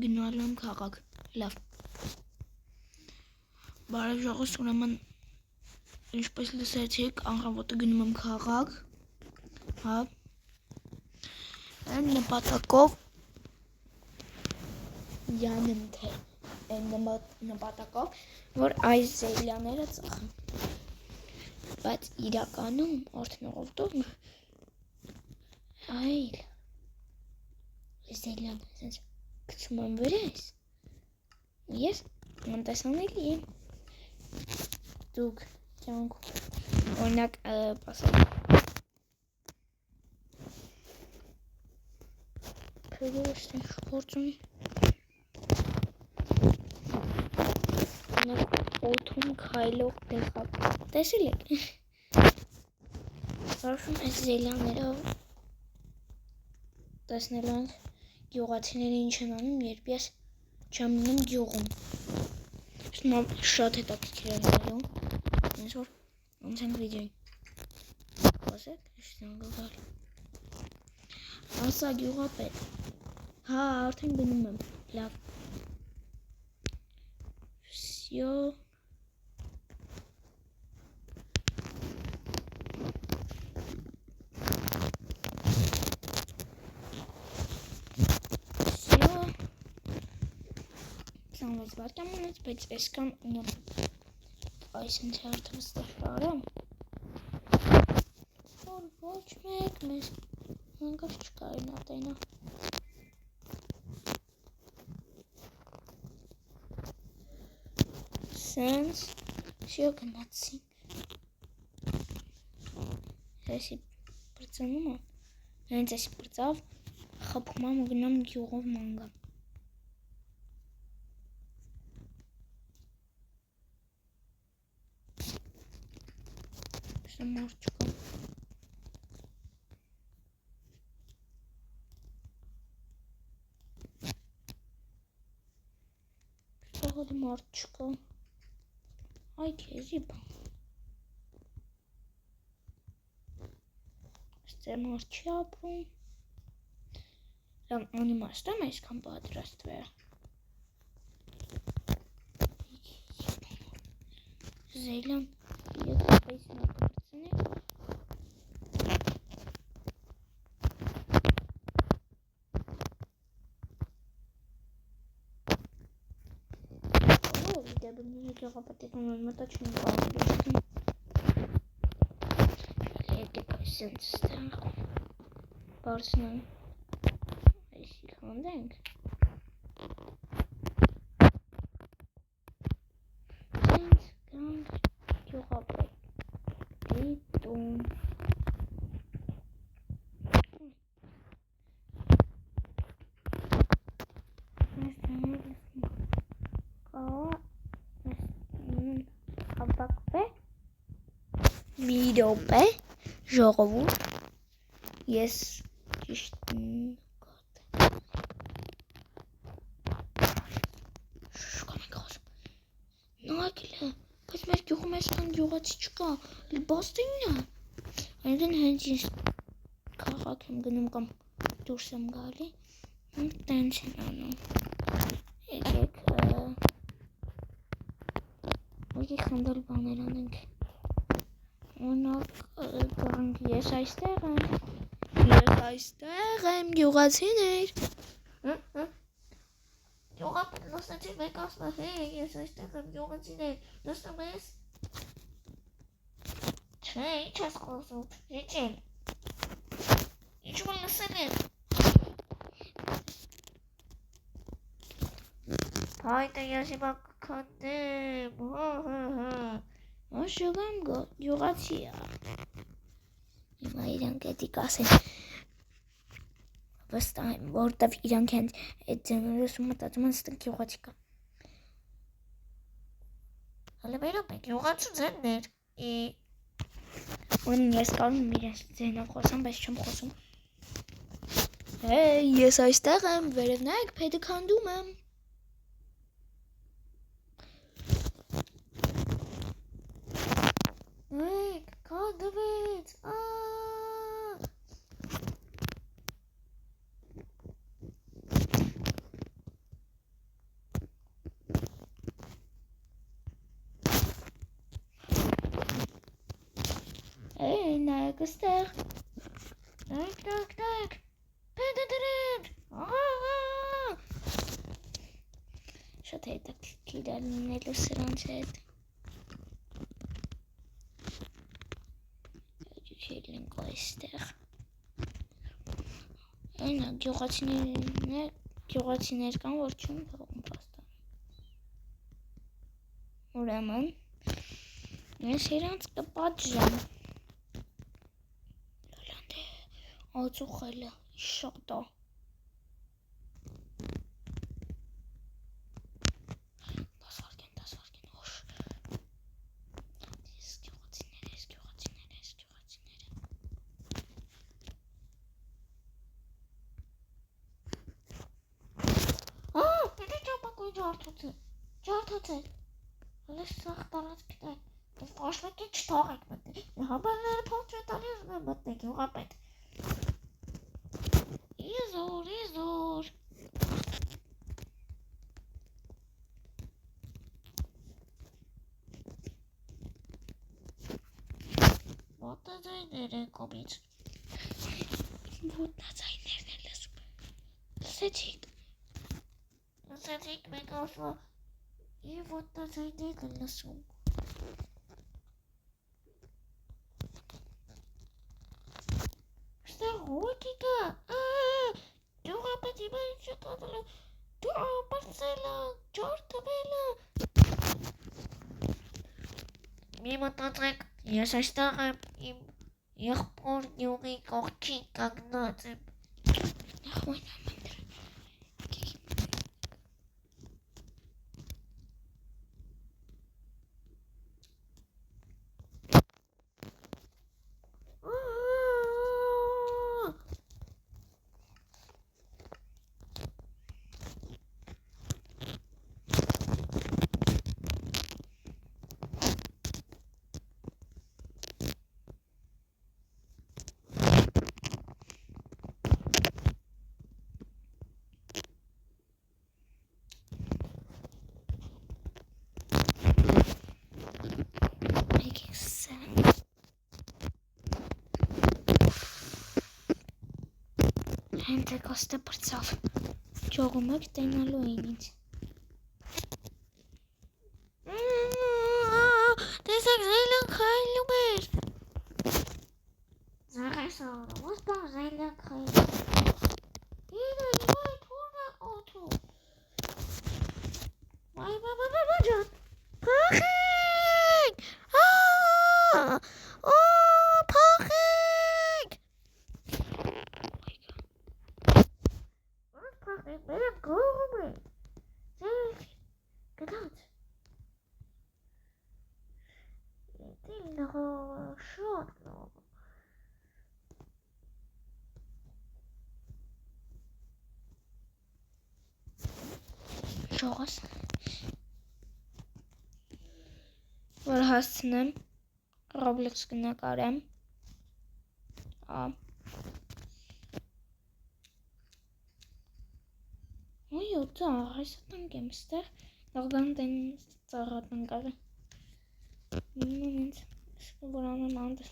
Գնալու եմ քաղաք։ Լավ։ Բարև ժողովուրդ, ուրեմն ինչպես լսեցիք, անխավոտը գնում եմ քաղաք։ Հա։ Այն նպատակով որ այս զելյաները ծխեն։ Բայց իրականում արդյունավետով այլ զելյաները sense գցում եմ վրես։ Ես անտեսանելի եմ։ Դուք ճանք օրինակ ասեմ Փրկոշտի գործում օթում քայլող տեղակ տեսել եք։ Որոշում այս զելյաներով տեսնելու ենք գյուղացիները ինչ են անում, երբ ես չեմ մնում գյուղում։ Շատ հետաքրքիր է լինելու։ Հենց որ անցանք վիդեոյին։ Ասեք, իշտան գալ։ Ասա գյուղապետ։ Հա, արդեն գնում եմ։ Լավ։ Всё։ Սանվեց վարկամանից, բայց այսքան այս ինձ հարթը ստաշարում որ ոչ մեկ մեզ հանգար չկարին ատենա սենց շիո գնացին հեսի պրծանում է հենց էսի պրծավ խպում եմ ու գնամ գյուղով մանգամ Մարչկա Սաղալի մարչկա Այ կեզի բան Ստե մարչի ապրում Լավ անիմաստ եմ այսքան պատրաստվե Զելյան պես մատպրծնի Գեղապատիկն մտա չնի բաղրիստին Եկեք այսենց ստեղ Բարսնան Այսի խանդենք Սենց գանք գյուղապետ Դիտում Մի րոպե ժողովուրդ ես ճիշտ շուշկամ ենք խոսում նայքել է բայց մեր գյուղում այսքան գյուղացի չկա բաստինն է այնքան հենց ես քաղաք եմ գնում կամ դուրս եմ գալի տենց են անում եկեք ուղի խնդալ բաներ անենք Օրինակ գանք ես այստեղ եմ գյուղացիներ Գյուղապետ լսեցի մեկ ասում է հեյ ես այստեղ եմ գյուղացիներ լսում ես Չէ ինչ ես խոսում Իջին Իջում լսել եմ Հայտը ես հիմա կքանդեմ Աշուգամ գյուղացի է Հիմա իրանք էդի կասեն Վստահ եմ, որտև իրանք հենց այդ ձեներոսում մտածում են ստեղ գյուղացի կա Հալը վերոպ է գյուղացու ձեններ Ուրն ես կարում եմ իրենց ձենով խոսամ, բայց չեմ խոսում Հեյ, ես այստեղ եմ, վերև նայեք, պետը քանդում եմ Մեկ, քանդվեց, Այստեղ։ Նայեք։ Պետք է դրեք։ Շատ հետաքրքիր է լինելու սրանց հետ։ Ջուջելենք այստեղ։ Այնա գյուղացիներ կան, որ չուն թողում պաստան։ Ուրեմն ես իրանց կպատժեմ։ Լալանդե ածուխելը շատ է։ Դաս վարկեն, ոշ։ Ես գյուղացիներ։ Պետք է ճապակույն ջարդոցը։ Հələ սաղ տարածքն է։ Աշխվեկի չթողեք մտնի։ Հաբարները փող չէ տալիս մտնեք յուղապետ։ Իզոր։ Ոտնաձայներ են կոմից։ Ոտնաձայներն են լսում։ Լսեցիք մեկ ասվա։ Եվ ոտնաձայներն են լսում։ Ստեղ հոյքի կա։ Յուղապետի բան չկատել։ Դու ապարցելը, ջարդվելը։ Մի մտածեք, ես այստեղ եմ իմ եղբոր յուղի կողքին կանգնած եմ։ Հենց կոստը պրծավ, ճողումակ տենալու էին ինձ։ Տեսակ զայլան խայլում էր։ Զաղես ալում, ոստան զայլան խայլում։ Իրը իվայ թուրնա օթու։ Վայ ջան, պախեք, պախեք։ Բերեմ գողում է, գնաց, դիմ նղո շոտ լող, ժողս, որ հասցնեմ, Roblox կնակարեմ, Ույո, ծաղ, այս տնք եմ ստեղ, նողգան տեն ծաղատ նկարը։ Միմն ինձ, որ անեմ անդր։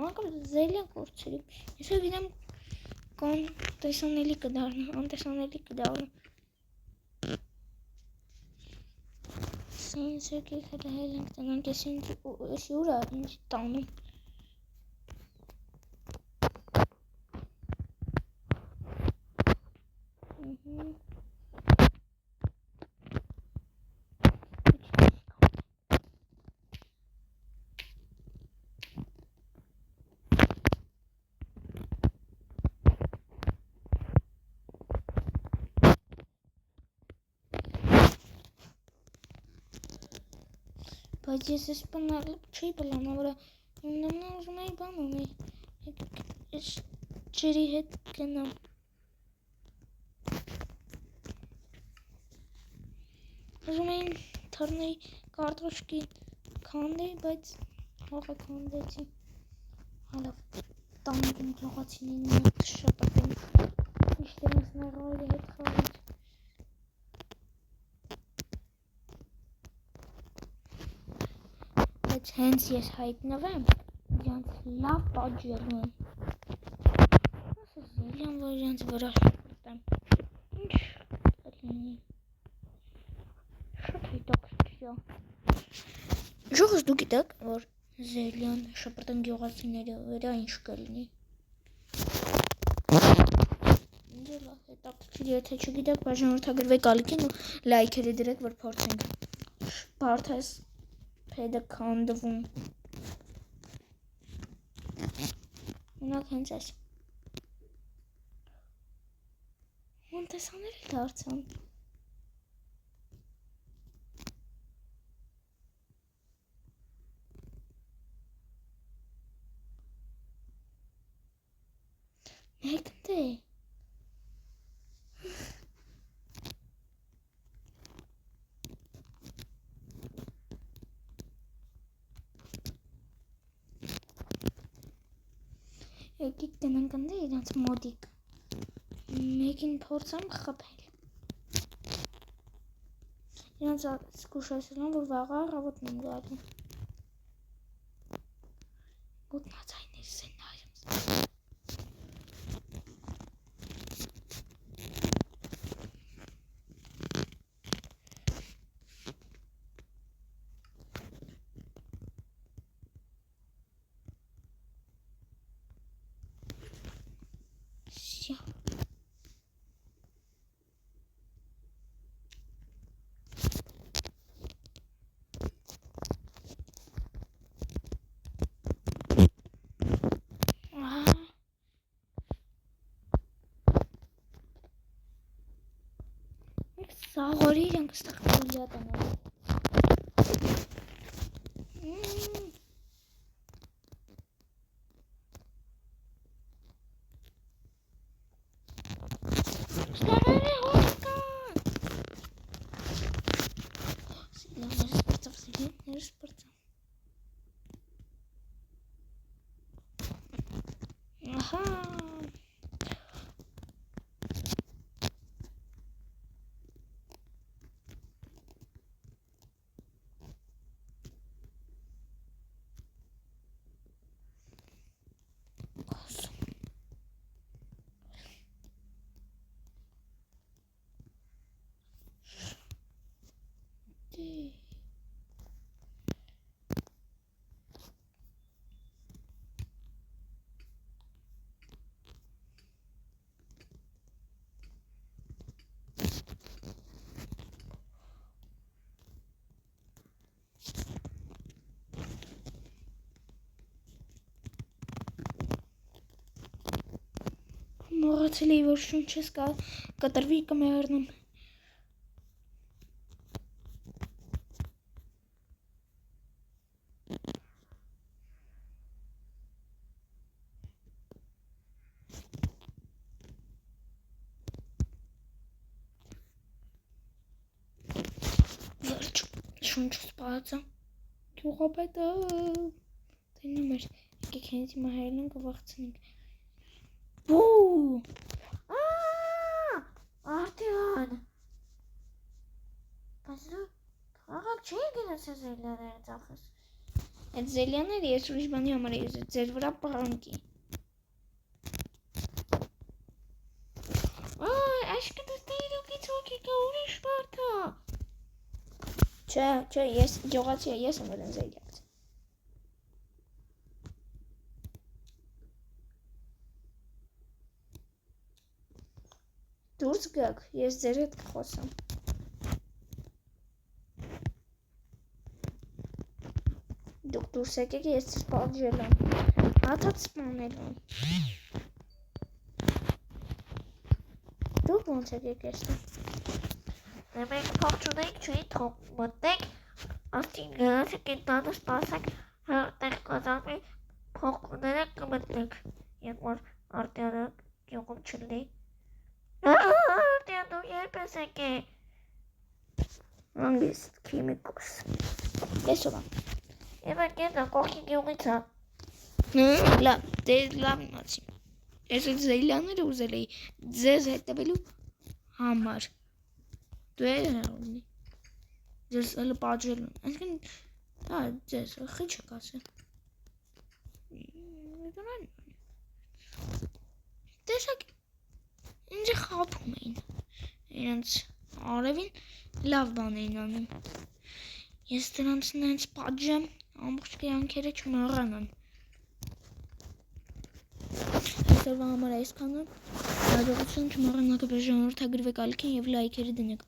Անկամ զելյան կորցրիմ, ես գինեմ կոն տեսանելի կդարնը, անտեսանելի կդարնը։ Սեն սերկեք հելը ենք տնանք, ես ուրա ինձ տանում։ Բայց ես ես բանալը չի բլանա, վրա նմնա ուզում էի բան ունի, ես ջրի հետ գնամ։ Ուզում էին թարնեի կարտոշկի կանդեի, բայց հողը կանդեցի։ Հալավ, տանք իմ գողացինին մոտ շապատեմ, իշտեր ինձ նեղայրի հետ խաղից։ Բայց հենց ես հայտնվեմ, իրանց լավ պատժելու են։ Ասես Զելիան, որ իրանց վրա շպրտեմ։ Ինչ կլինի։ Շատ հետաքրքիր է։ Ժողովուրդ դուք գիտեք, որ Զելիան շպրտեն գյուղացիների վրա ինչ կլինի։ Դե լավ հետաքրքիր, եթե չգիտեք, բաժանորդագրվեք ալիքին ու լայքերը դրեք, որ փորձենք։ Բարթես փեդը քանդվում։ Մենակ հենց այս։ Մոնտեսաները դարձան։ Մեկն է։ Եկեք գնանք ընդ իրանց մոդիկ։ Մեկին փորձեմ խփել։ Իրանց զգուշացնում, որ վաղը առավոտն եմ գալու։ Գոտնացայներս են նայում։ Սաղորի իրանք ստեղ կուլյատ են անում։ Ստեղերը հոտ կան։ Սիլյանները սպրծավ։ Ահա։ Մոռացել էի, որ շունչս կտրվի կմեռնեմ։ Վերջ շունչս պահացա։ Գյուղապետը տենում էր, եկեք հենց հիմա հայելուն կվաղցնենք։ Բու! Արտյան! Բայց դու քաղաք չի գնացել Զելիաները ծախես։ Այդ Զելիաները ես ուրիշ բանի համար էի ձեր վրա պրանքի։ Աշկը դստե իրոքից հոգի կա ուրիշ բարդա։ Չէ, ես գյուղացի ես եմ ուրեն Զելիաց։ Դուրս գաք, ես ձեր հետ կխոսամ։ Դուք դուրս եկեք, ես ձեզ պատժել եմ։ Հաթած սպանել եմ։ Դուք ոնց եկեք եստեղ։ Մենք փող չունենք, չի թող մտնենք, արդին գնացեք են տանը սպասեք, տեղ կազամի փող կուներեք կմտնենք, երբ որ Արտյանը գյուղում չլնի։ Արտյան դու երբ ես եկե։ Անգիստ քիմիկոս։ Ես ով եմ։ Եվ եկետ կողքի գյուղից հա։ Լավ, դե լավ իմացի։ Ես այդ Զելիաները ուզել էի ձեզ հետևելու համար։ Դու ունի։ Ձեզ հələ պատժելուն։ Այսինքն, հա, ձեզ խիչ եք ասել։ Տեսակ ինձ խափում էին իրենց արևին լավ բան էին անում ես դրանց նենց պատժեմ ամբողջ կյանքերը չմոռանան այսօրվա համար այսքանը հաջողություն չմոռանաք ժողովրդագրվեք ալիքին և լայքերը դնեք